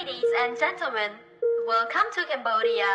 Ladies and gentlemen, welcome to Cambodia.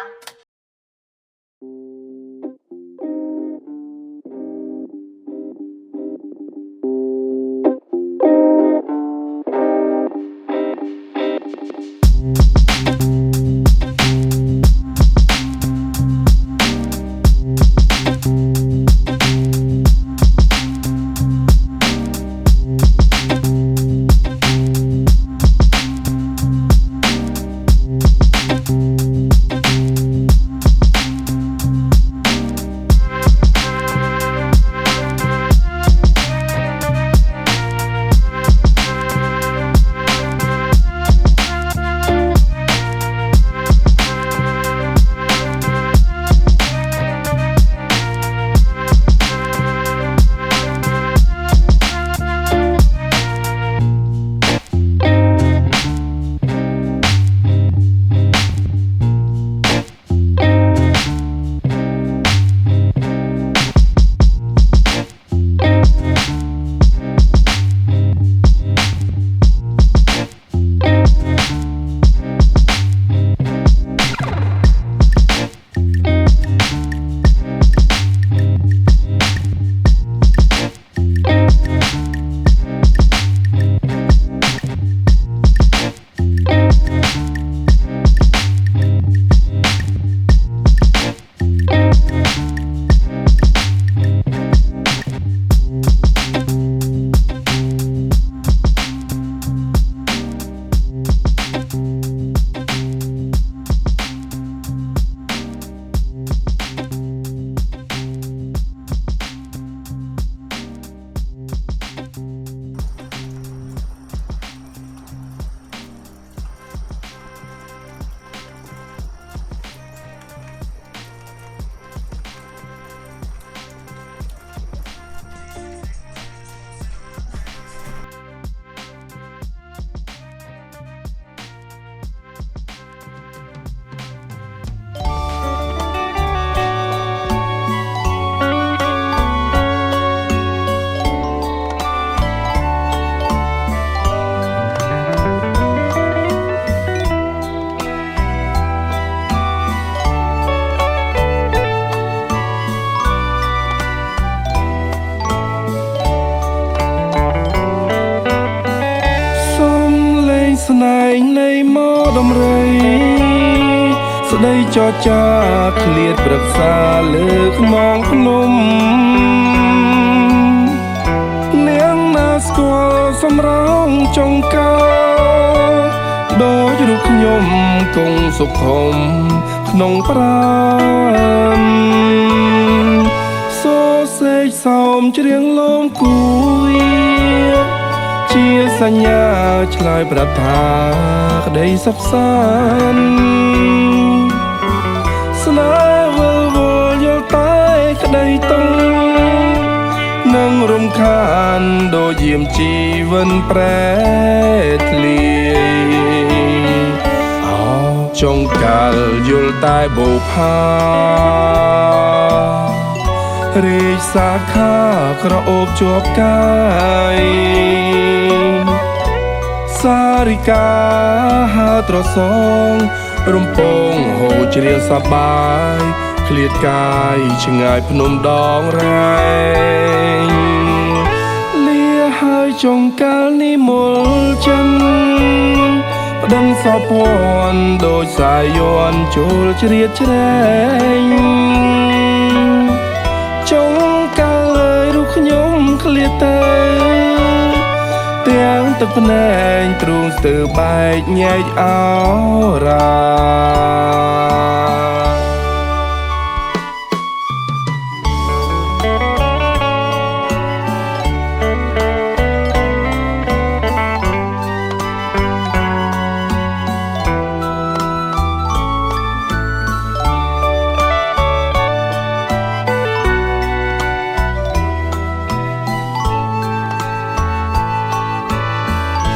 ស្នែងនៃមកដំរីស្ដីចរចាឃ្លាតប្រឹក្សាលើខ្នងភ្នំនាងណាស្គាល់សម្រងចុងកាដូចរូបខ្ញុំគង់សុខមក្នុងប្រាណសូសេកសោមច្រៀងលំគួយជាសញ្ញាឆ្លើយប្រាថ្នាក្តីសុខសាន្តស្នេហ៍វិលវល់យល់តែក្តីតឹងនឹងរំខានដូចយាមជីវិនប្រែធ្លាយអោចុងកាលយល់តែបោផារាជសាខាក្រអូបជាប់កាយសារិកាហាត្រសងរំពងហូរជ្រៀងសប្បាយឃ្លាតកាយឆ្ងាយភ្នំដងរែងលាហើយចុងកាលនេះមលចិនប្តឹងសព័នដូចសាយយ័នចូលជ្រៀតជ្រែងចុងកាលលើរូបខ្ញុំឃ្លាតទៅទាំងទឹកភ្នែកទ្រូងស្ទើរបែកញែកអោរា